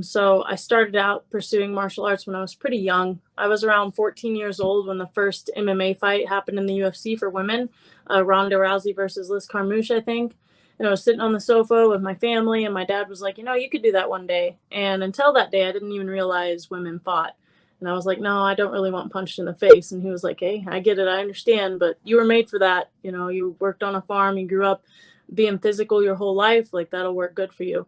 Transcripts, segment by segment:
So I started out pursuing martial arts when I was pretty young. I was around 14 years old when the first MMA fight happened in the UFC for women, Ronda Rousey versus Liz Carmouche, I think. And I was sitting on the sofa with my family, and my dad was like, you could do that one day. And until that day, I didn't even realize women fought. And I was like, no, I don't really want punched in the face. And he was like, hey, I get it, I understand, but you were made for that. You worked on a farm, you grew up being physical your whole life, like that'll work good for you.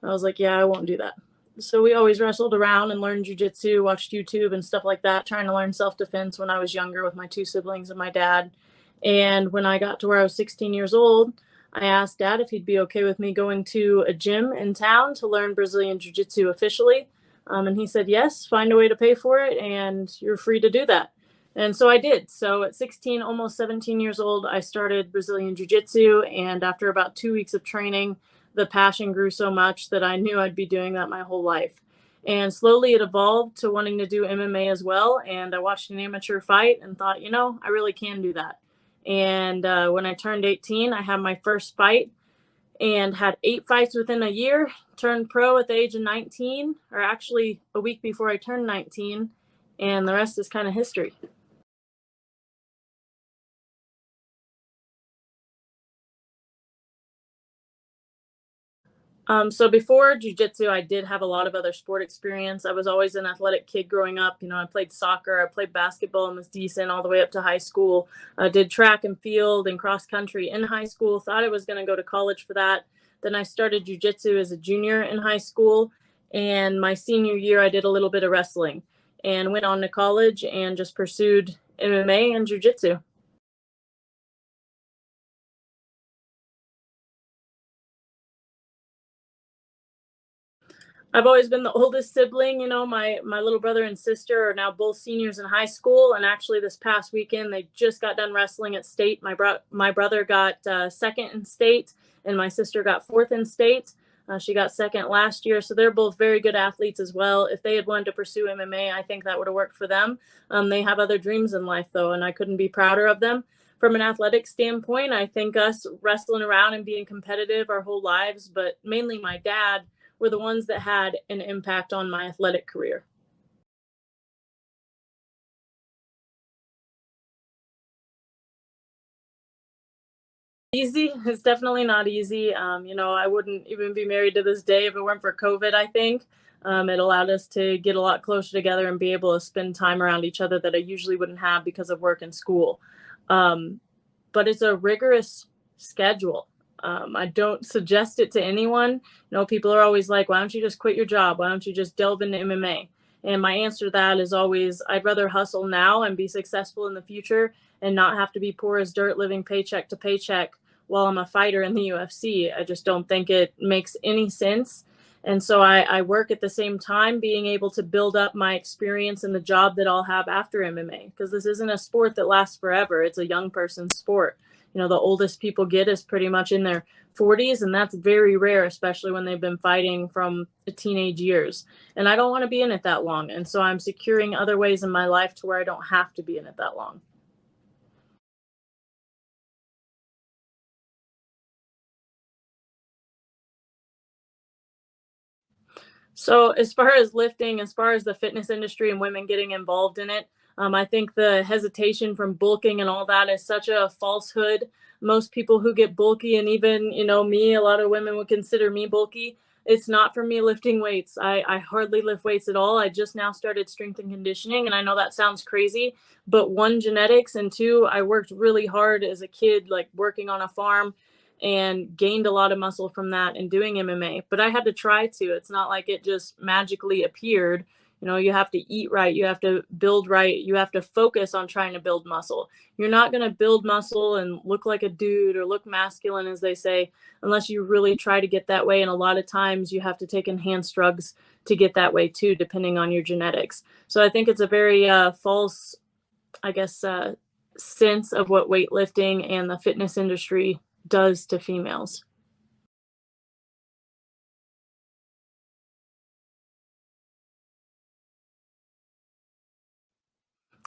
I was like, yeah, I won't do that. So we always wrestled around and learned jujitsu, watched YouTube and stuff like that, trying to learn self defense when I was younger with my two siblings and my dad. And when I got to where I was 16 years old, I asked dad if he'd be okay with me going to a gym in town to learn Brazilian Jiu Jitsu officially. And he said, yes, find a way to pay for it, and you're free to do that. And so I did. So at 16, almost 17 years old, I started Brazilian Jiu Jitsu. And after about 2 weeks of training, the passion grew so much that I knew I'd be doing that my whole life. And slowly it evolved to wanting to do MMA as well. And I watched an amateur fight and thought, I really can do that. And when I turned 18, I had my first fight and had 8 fights within a year, turned pro at the age of 19, or actually a week before I turned 19. And the rest is kind of history. So before jujitsu, I did have a lot of other sport experience. I was always an athletic kid growing up. I played soccer, I played basketball and was decent all the way up to high school. I did track and field and cross country in high school. Thought I was going to go to college for that. Then I started jujitsu as a junior in high school. And my senior year, I did a little bit of wrestling and went on to college and just pursued MMA and jujitsu. I've always been the oldest sibling. My little brother and sister are now both seniors in high school, and actually this past weekend they just got done wrestling at state. My brother got second in state, and my sister got fourth in state. She got second last year, so they're both very good athletes as well. If they had wanted to pursue MMA, I think that would have worked for them. They have other dreams in life though, and I couldn't be prouder of them. From an athletic standpoint, I think us wrestling around and being competitive our whole lives, but mainly my dad, were the ones that had an impact on my athletic career. Easy. It's definitely not easy. I wouldn't even be married to this day if it weren't for COVID, I think. It allowed us to get a lot closer together and be able to spend time around each other that I usually wouldn't have because of work and school. Um, but it's a rigorous schedule. I don't suggest it to anyone. People are always like, why don't you just quit your job? Why don't you just delve into MMA? And my answer to that is always, I'd rather hustle now and be successful in the future and not have to be poor as dirt living paycheck to paycheck while I'm a fighter in the UFC. I just don't think it makes any sense. And so I work at the same time being able to build up my experience in the job that I'll have after MMA, because this isn't a sport that lasts forever. It's a young person's sport. The oldest people get is pretty much in their 40s, and that's very rare, especially when they've been fighting from the teenage years. And I don't want to be in it that long. And so I'm securing other ways in my life to where I don't have to be in it that long. So as far as lifting, as far as the fitness industry and women getting involved in it, I think the hesitation from bulking and all that is such a falsehood. Most people who get bulky, and even me, a lot of women would consider me bulky. It's not for me lifting weights. I hardly lift weights at all. I just now started strength and conditioning, and I know that sounds crazy, but one, genetics, and two, I worked really hard as a kid, like working on a farm, and gained a lot of muscle from that and doing MMA. But I had to try to. It's not like it just magically appeared. You have to eat right, you have to build right, you have to focus on trying to build muscle. You're not going to build muscle and look like a dude or look masculine, as they say, unless you really try to get that way. And a lot of times you have to take enhanced drugs to get that way too, depending on your genetics. So I think it's a very false, I guess, sense of what weightlifting and the fitness industry does to females.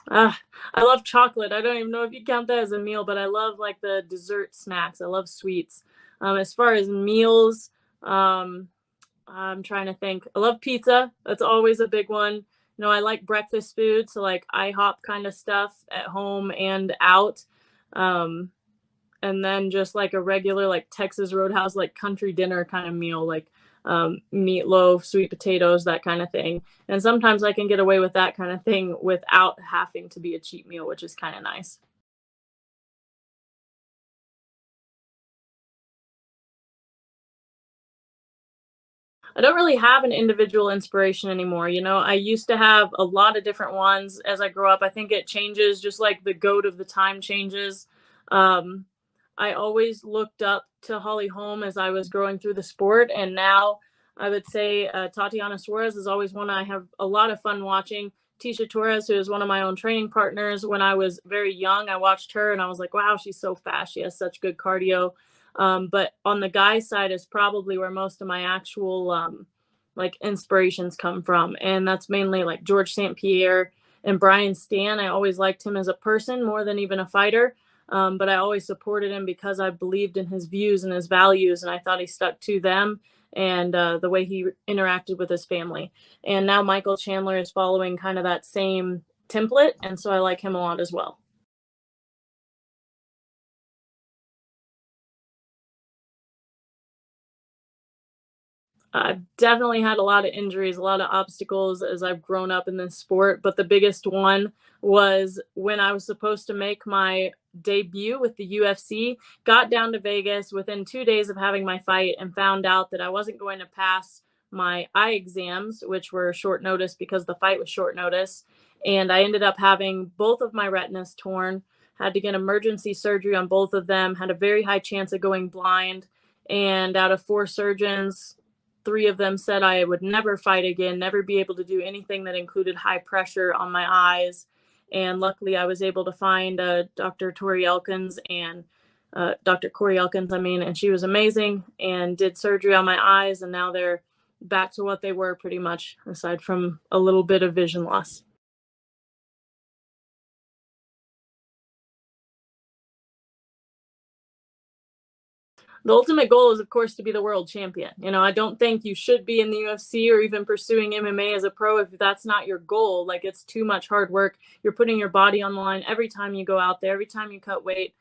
Ah, I love chocolate. I don't even know if you count that as a meal, but I love like the dessert snacks. I love sweets. As far as meals, um, I'm trying to think. I love pizza. That's always a big one. I like breakfast food, so like IHOP kind of stuff at home and out. Um, and then just like a regular like Texas Roadhouse like country dinner kind of meal, like meatloaf, sweet potatoes, that kind of thing. And sometimes I can get away with that kind of thing without having to be a cheap meal, which is kind of nice. I don't really have an individual inspiration anymore. I used to have a lot of different ones as I grow up. I think it changes just like the goat of the time changes. Um, I always looked up to Holly Holm as I was growing through the sport. And now I would say Tatiana Suarez is always one I have a lot of fun watching. Tisha Torres, who is one of my own training partners, when I was very young, I watched her and I was like, wow, she's so fast. She has such good cardio. But on the guy side is probably where most of my actual like inspirations come from. And that's mainly like George St. Pierre and Brian Stan. I always liked him as a person more than even a fighter. But I always supported him because I believed in his views and his values, and I thought he stuck to them and the way he interacted with his family. And now Michael Chandler is following kind of that same template, and so I like him a lot as well. I've definitely had a lot of injuries, a lot of obstacles as I've grown up in this sport. But the biggest one was when I was supposed to make my debut with the UFC, got down to Vegas within 2 days of having my fight and found out that I wasn't going to pass my eye exams, which were short notice because the fight was short notice. And I ended up having both of my retinas torn, had to get emergency surgery on both of them, had a very high chance of going blind. And out of four surgeons, three of them said I would never fight again, never be able to do anything that included high pressure on my eyes. And luckily, I was able to find Dr. Tori Elkins and Dr. Corey Elkins, and she was amazing and did surgery on my eyes. And now they're back to what they were pretty much, aside from a little bit of vision loss. The ultimate goal is, of course, to be the world champion. I don't think you should be in the UFC or even pursuing MMA as a pro if that's not your goal. Like, it's too much hard work. You're putting your body on the line every time you go out there, every time you cut weight,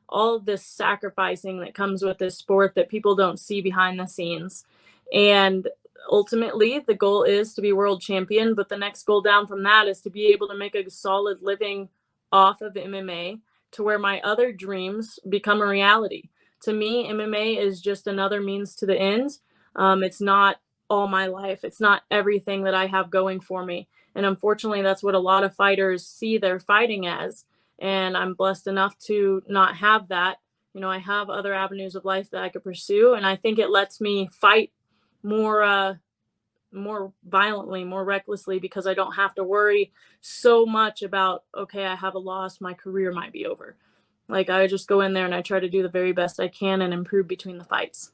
all of this sacrificing that comes with this sport that people don't see behind the scenes. And ultimately, the goal is to be world champion. But the next goal down from that is to be able to make a solid living off of MMA to where my other dreams become a reality. To me, MMA is just another means to the end. It's not all my life. It's not everything that I have going for me. And unfortunately, that's what a lot of fighters see their fighting as. And I'm blessed enough to not have that. I have other avenues of life that I could pursue, and I think it lets me fight more, more violently, more recklessly, because I don't have to worry so much about, okay, I have a loss, my career might be over. Like, I just go in there and I try to do the very best I can and improve between the fights.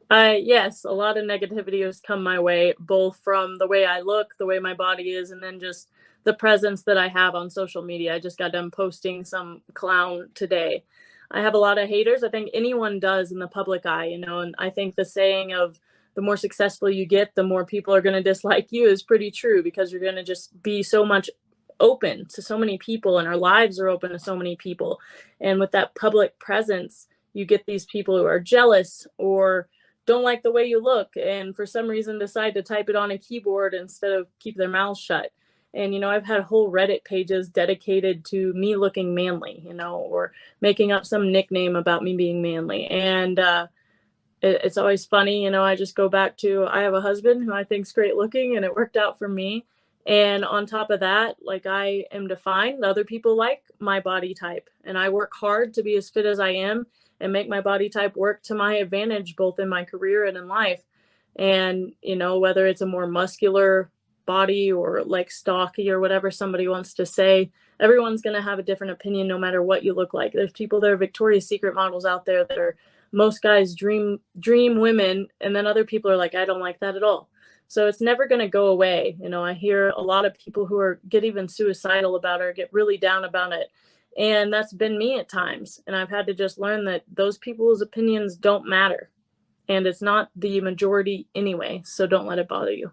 Yes, a lot of negativity has come my way, both from the way I look, the way my body is, and then just the presence that I have on social media. I just got done posting some clown today. I have a lot of haters. I think anyone does in the public eye, and I think the saying of the more successful you get, the more people are going to dislike you is pretty true, because you're going to just be so much open to so many people, and our lives are open to so many people. And with that public presence, you get these people who are jealous or don't like the way you look, and for some reason decide to type it on a keyboard instead of keep their mouths shut. And I've had whole Reddit pages dedicated to me looking manly, or making up some nickname about me being manly. And it's always funny. I just go back to, I have a husband who I think's great looking, and it worked out for me. And on top of that, like, I am defined. Other people like my body type, and I work hard to be as fit as I am and make my body type work to my advantage, both in my career and in life. And, whether it's a more muscular body or like stocky or whatever somebody wants to say, everyone's going to have a different opinion no matter what you look like. There's people that are Victoria's Secret models out there that are most guys' dream women, and then other people are like, I don't like that at all. So it's never going to go away. I hear a lot of people who get even suicidal about it or get really down about it. And that's been me at times. And I've had to just learn that those people's opinions don't matter. And it's not the majority anyway, so don't let it bother you.